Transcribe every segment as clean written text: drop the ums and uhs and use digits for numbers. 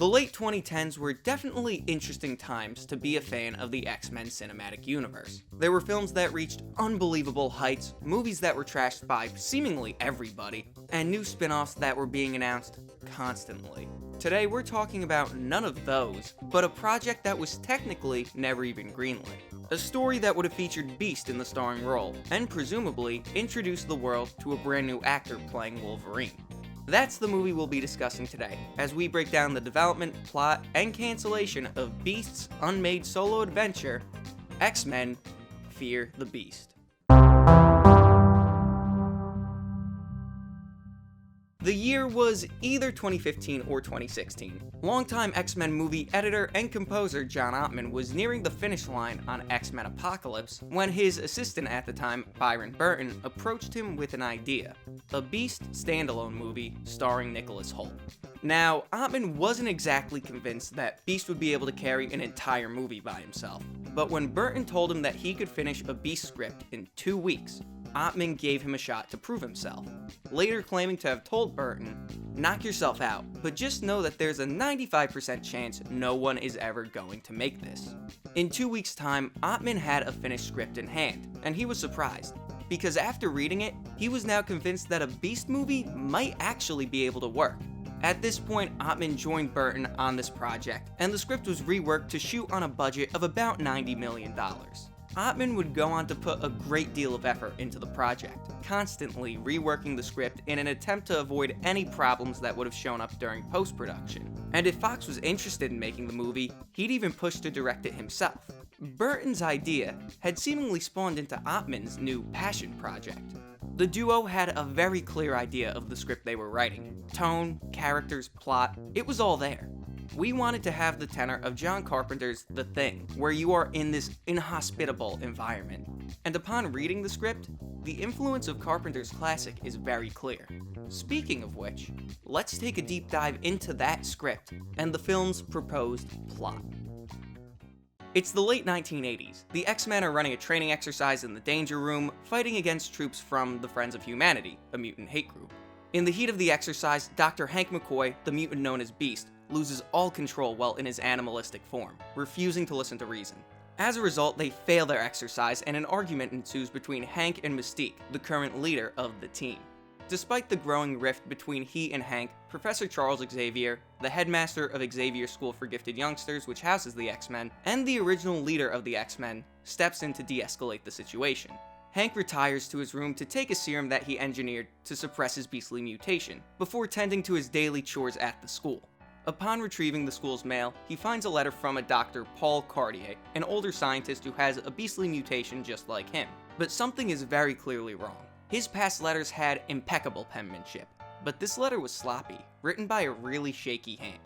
The late 2010s were definitely interesting times to be a fan of the X-Men cinematic universe. There were films that reached unbelievable heights, movies that were trashed by seemingly everybody, and new spin-offs that were being announced constantly. Today we're talking about none of those, but a project that was technically never even greenlit. A story that would have featured Beast in the starring role, and presumably introduced the world to a brand new actor playing Wolverine. That's the movie we'll be discussing today, as we break down the development, plot, and cancellation of Beast's unmade solo adventure, X-Men: Fear the Beast. The year was either 2015 or 2016. Longtime X-Men movie editor and composer John Ottman was nearing the finish line on X-Men Apocalypse when his assistant at the time, Byron Burton, approached him with an idea: a Beast standalone movie starring Nicholas Hoult. Now, Ottman wasn't exactly convinced that Beast would be able to carry an entire movie by himself, but when Burton told him that he could finish a Beast script in 2 weeks, Ottman gave him a shot to prove himself, later claiming to have told Burton, "Knock yourself out, but just know that there's a 95% chance no one is ever going to make this." In 2 weeks' time, Ottman had a finished script in hand, and he was surprised, because after reading it, he was now convinced that a Beast movie might actually be able to work. At this point, Ottman joined Burton on this project, and the script was reworked to shoot on a budget of about $90 million. Ottman would go on to put a great deal of effort into the project, constantly reworking the script in an attempt to avoid any problems that would have shown up during post-production. And if Fox was interested in making the movie, he'd even push to direct it himself. Burton's idea had seemingly spawned into Ottman's new passion project. The duo had a very clear idea of the script they were writing. Tone, characters, plot, it was all there. We wanted to have the tenor of John Carpenter's The Thing, where you are in this inhospitable environment. And upon reading the script, the influence of Carpenter's classic is very clear. Speaking of which, let's take a deep dive into that script and the film's proposed plot. It's the late 1980s. The X-Men are running a training exercise in the Danger Room, fighting against troops from the Friends of Humanity, a mutant hate group. In the heat of the exercise, Dr. Hank McCoy, the mutant known as Beast, loses all control while in his animalistic form, refusing to listen to reason. As a result, they fail their exercise and an argument ensues between Hank and Mystique, the current leader of the team. Despite the growing rift between he and Hank, Professor Charles Xavier, the headmaster of Xavier School for Gifted Youngsters, which houses the X-Men, and the original leader of the X-Men, steps in to de-escalate the situation. Hank retires to his room to take a serum that he engineered to suppress his beastly mutation, before tending to his daily chores at the school. Upon retrieving the school's mail, he finds a letter from a Dr. Paul Cartier, an older scientist who has a beastly mutation just like him. But something is very clearly wrong. His past letters had impeccable penmanship, but this letter was sloppy, written by a really shaky hand.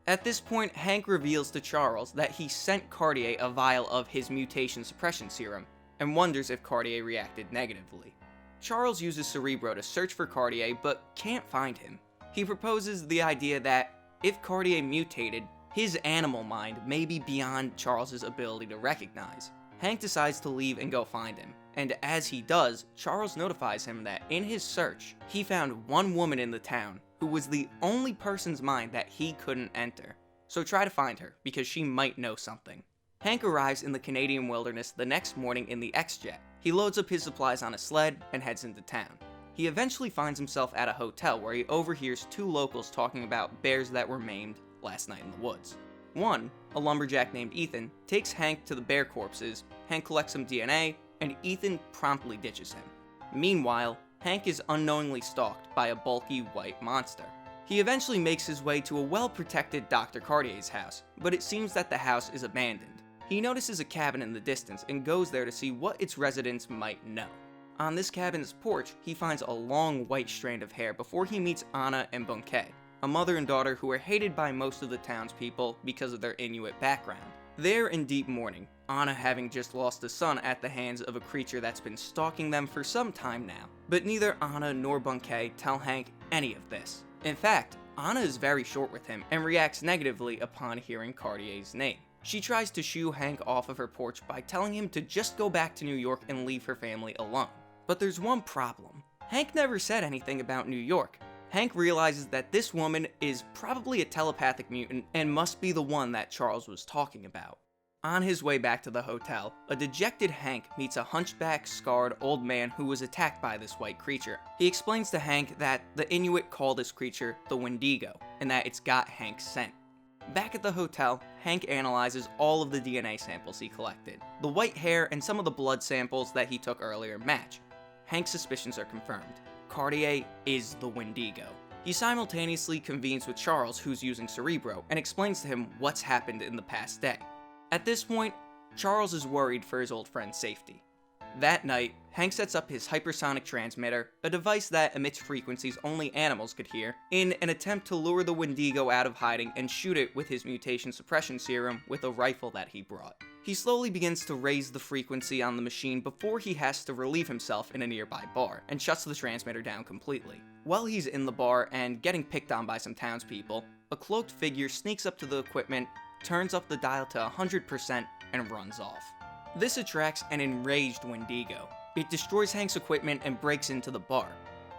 At this point, Hank reveals to Charles that he sent Cartier a vial of his mutation suppression serum, and wonders if Cartier reacted negatively. Charles uses Cerebro to search for Cartier, but can't find him. He proposes the idea that if Cartier mutated, his animal mind may be beyond Charles's ability to recognize. Hank decides to leave and go find him, and as he does, Charles notifies him that in his search, he found one woman in the town who was the only person's mind that he couldn't enter. So try to find her, because she might know something. Hank arrives in the Canadian wilderness the next morning in the X-Jet. He loads up his supplies on a sled and heads into town. He eventually finds himself at a hotel where he overhears two locals talking about bears that were maimed last night in the woods. One, a lumberjack named Ethan, takes Hank to the bear corpses, Hank collects some DNA, and Ethan promptly ditches him. Meanwhile, Hank is unknowingly stalked by a bulky white monster. He eventually makes his way to a well-protected Dr. Cartier's house, but it seems that the house is abandoned. He notices a cabin in the distance and goes there to see what its residents might know. On this cabin's porch, he finds a long white strand of hair before he meets Anna and Bunke, a mother and daughter who are hated by most of the townspeople because of their Inuit background. They're in deep mourning, Anna having just lost a son at the hands of a creature that's been stalking them for some time now. But neither Anna nor Bunke tell Hank any of this. In fact, Anna is very short with him and reacts negatively upon hearing Cartier's name. She tries to shoo Hank off of her porch by telling him to just go back to New York and leave her family alone. But there's one problem. Hank never said anything about New York, Hank realizes that this woman is probably a telepathic mutant and must be the one that Charles was talking about. On his way back to the hotel, a dejected Hank meets a hunchback, scarred old man who was attacked by this white creature. He explains to Hank that the Inuit call this creature the Wendigo, and that it's got Hank's scent. Back at the hotel, Hank analyzes all of the DNA samples he collected. The white hair and some of the blood samples that he took earlier match. Hank's suspicions are confirmed. Cartier is the Wendigo. He simultaneously convenes with Charles, who's using Cerebro, and explains to him what's happened in the past day. At this point, Charles is worried for his old friend's safety. That night, Hank sets up his hypersonic transmitter, a device that emits frequencies only animals could hear, in an attempt to lure the Wendigo out of hiding and shoot it with his mutation suppression serum with a rifle that he brought. He slowly begins to raise the frequency on the machine before he has to relieve himself in a nearby bar, and shuts the transmitter down completely. While he's in the bar and getting picked on by some townspeople, a cloaked figure sneaks up to the equipment, turns up the dial to 100%, and runs off. This attracts an enraged Wendigo. It destroys Hank's equipment and breaks into the bar.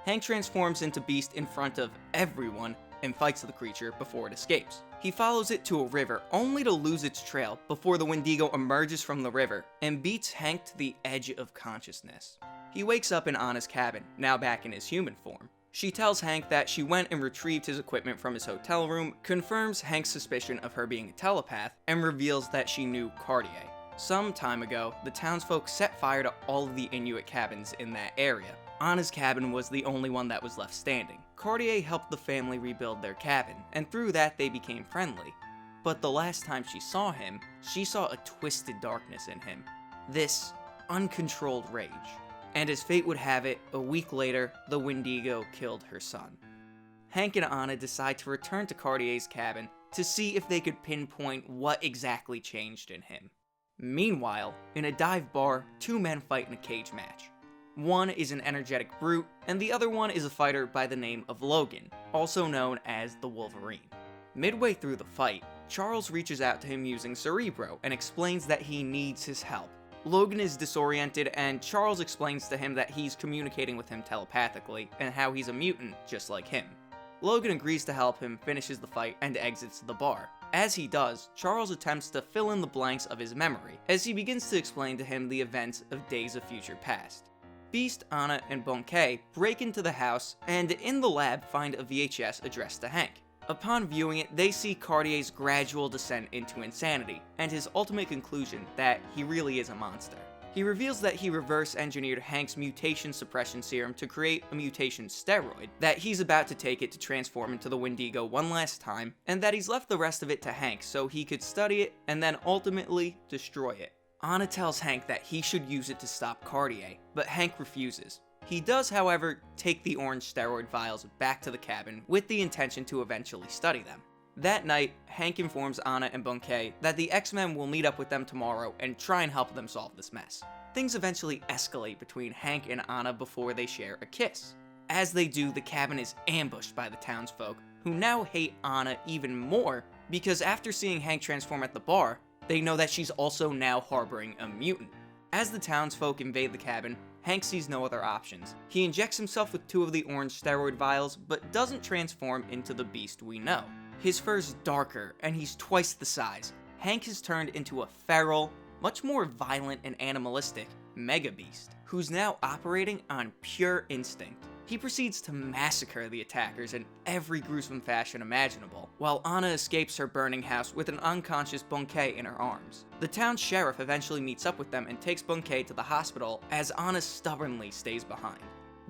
Hank transforms into Beast in front of everyone and fights the creature before it escapes. He follows it to a river only to lose its trail before the Wendigo emerges from the river and beats Hank to the edge of consciousness. He wakes up in Anna's cabin, now back in his human form. She tells Hank that she went and retrieved his equipment from his hotel room, confirms Hank's suspicion of her being a telepath, and reveals that she knew Cartier. Some time ago, the townsfolk set fire to all of the Inuit cabins in that area. Anna's cabin was the only one that was left standing. Cartier helped the family rebuild their cabin, and through that they became friendly. But the last time she saw him, she saw a twisted darkness in him. This uncontrolled rage. And as fate would have it, a week later, the Wendigo killed her son. Hank and Anna decide to return to Cartier's cabin to see if they could pinpoint what exactly changed in him. Meanwhile, in a dive bar, two men fight in a cage match. One is an energetic brute, and the other one is a fighter by the name of Logan, also known as the Wolverine. Midway through the fight, Charles reaches out to him using Cerebro and explains that he needs his help. Logan is disoriented, and Charles explains to him that he's communicating with him telepathically, and how he's a mutant just like him. Logan agrees to help him, finishes the fight, and exits the bar. As he does, Charles attempts to fill in the blanks of his memory, as he begins to explain to him the events of Days of Future Past. Beast, Anna, and Bunke break into the house, and in the lab find a VHS addressed to Hank. Upon viewing it, they see Cartier's gradual descent into insanity, and his ultimate conclusion that he really is a monster. He reveals that he reverse-engineered Hank's mutation suppression serum to create a mutation steroid, that he's about to take it to transform into the Wendigo one last time, and that he's left the rest of it to Hank so he could study it and then ultimately destroy it. Anna tells Hank that he should use it to stop Cartier, but Hank refuses. He does, however, take the orange steroid vials back to the cabin with the intention to eventually study them. That night, Hank informs Anna and Bunke that the X-Men will meet up with them tomorrow and try and help them solve this mess. Things eventually escalate between Hank and Anna before they share a kiss. As they do, the cabin is ambushed by the townsfolk, who now hate Anna even more because after seeing Hank transform at the bar, they know that she's also now harboring a mutant. As the townsfolk invade the cabin, Hank sees no other options. He injects himself with two of the orange steroid vials, but doesn't transform into the beast we know. His fur's darker, and he's twice the size. Hank has turned into a feral, much more violent and animalistic mega beast, who's now operating on pure instinct. He proceeds to massacre the attackers in every gruesome fashion imaginable, while Anna escapes her burning house with an unconscious Bunke in her arms. The town sheriff eventually meets up with them and takes Bunke to the hospital, as Anna stubbornly stays behind.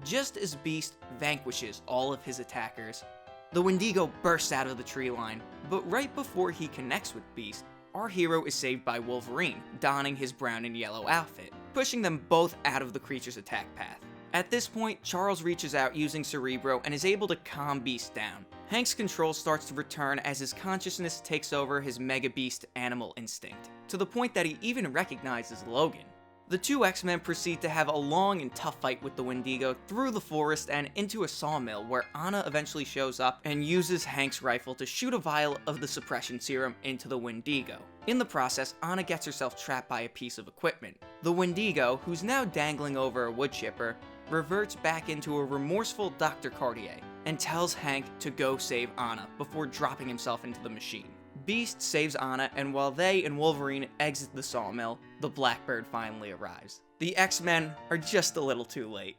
Just as Beast vanquishes all of his attackers, the Wendigo bursts out of the tree line, but right before he connects with Beast, our hero is saved by Wolverine, donning his brown and yellow outfit, pushing them both out of the creature's attack path. At this point, Charles reaches out using Cerebro and is able to calm Beast down. Hank's control starts to return as his consciousness takes over his Mega Beast animal instinct, to the point that he even recognizes Logan. The two X-Men proceed to have a long and tough fight with the Wendigo through the forest and into a sawmill, where Anna eventually shows up and uses Hank's rifle to shoot a vial of the suppression serum into the Wendigo. In the process, Anna gets herself trapped by a piece of equipment. The Wendigo, who's now dangling over a wood chipper, reverts back into a remorseful Dr. Cartier. and tells Hank to go save Anna before dropping himself into the machine. Beast saves Anna, and while they and Wolverine exit the sawmill, the Blackbird finally arrives. The X-Men are just a little too late.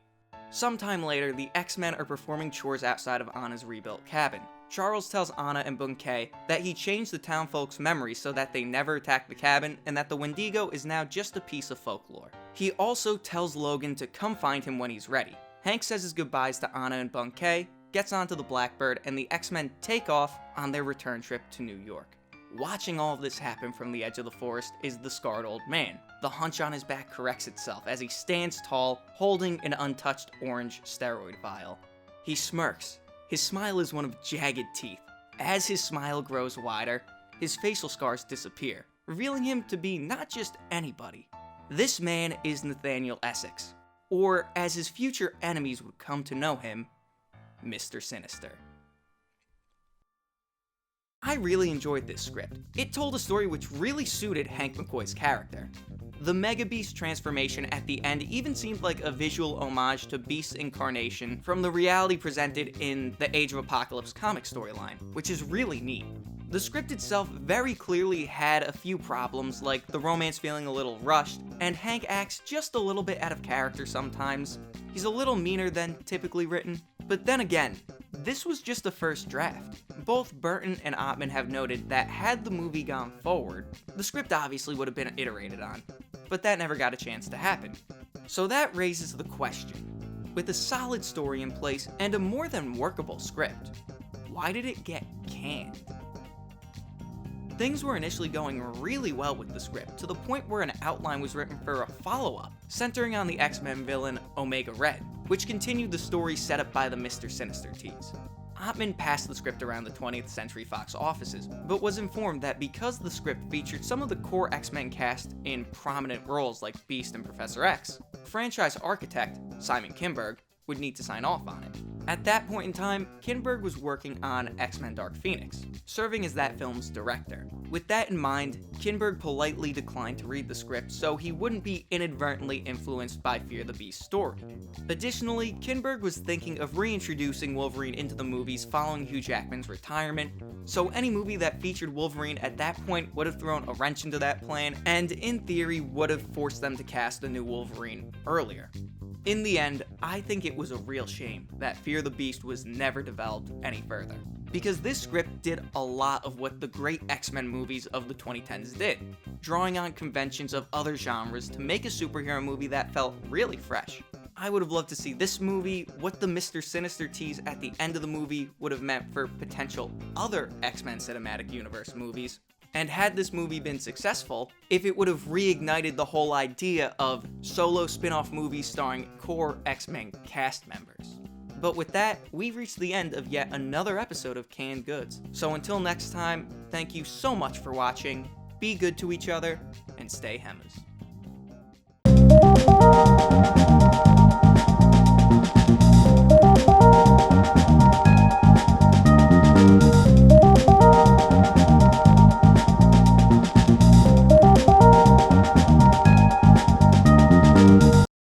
Sometime later, the X-Men are performing chores outside of Anna's rebuilt cabin. Charles tells Anna and McCoy that he changed the townfolk's memories so that they never attack the cabin, and that the Wendigo is now just a piece of folklore. He also tells Logan to come find him when he's ready. Hank says his goodbyes to Anna and McCoy, gets onto the Blackbird, and the X-Men take off on their return trip to New York. Watching all of this happen from the edge of the forest is the scarred old man. The hunch on his back corrects itself as he stands tall, holding an untouched orange steroid vial. He smirks. His smile is one of jagged teeth. As his smile grows wider, his facial scars disappear, revealing him to be not just anybody. This man is Nathaniel Essex, or as his future enemies would come to know him, Mr. Sinister. I really enjoyed this script. It told a story which really suited Hank McCoy's character. The Mega Beast transformation at the end even seemed like a visual homage to Beast's incarnation from the reality presented in the Age of Apocalypse comic storyline, which is really neat. The script itself very clearly had a few problems, like the romance feeling a little rushed, and Hank acts just a little bit out of character sometimes. He's a little meaner than typically written. But then again, this was just a first draft. Both Burton and Ottman have noted that had the movie gone forward, the script obviously would have been iterated on, but that never got a chance to happen. So that raises the question, with a solid story in place and a more than workable script, why did it get canned? Things were initially going really well with the script, to the point where an outline was written for a follow-up, centering on the X-Men villain Omega Red, which continued the story set up by the Mr. Sinister tease. Ottman passed the script around the 20th Century Fox offices, but was informed that because the script featured some of the core X-Men cast in prominent roles like Beast and Professor X, franchise architect Simon Kinberg would need to sign off on it. At that point in time, Kinberg was working on X-Men Dark Phoenix, serving as that film's director. With that in mind, Kinberg politely declined to read the script so he wouldn't be inadvertently influenced by Fear the Beast's story. Additionally, Kinberg was thinking of reintroducing Wolverine into the movies following Hugh Jackman's retirement, so any movie that featured Wolverine at that point would have thrown a wrench into that plan, and in theory would have forced them to cast a new Wolverine earlier. In the end, I think it was a real shame that Fear the Beast was never developed any further, because this script did a lot of what the great X-Men movies of the 2010s did, drawing on conventions of other genres to make a superhero movie that felt really fresh. I would have loved to see this movie, what the Mr. Sinister tease at the end of the movie would have meant for potential other X-Men Cinematic Universe movies, and had this movie been successful, if it would have reignited the whole idea of solo spin-off movies starring core X-Men cast members. But with that, we've reached the end of yet another episode of Canned Goods. So until next time, thank you so much for watching, be good to each other, and stay Hemmers.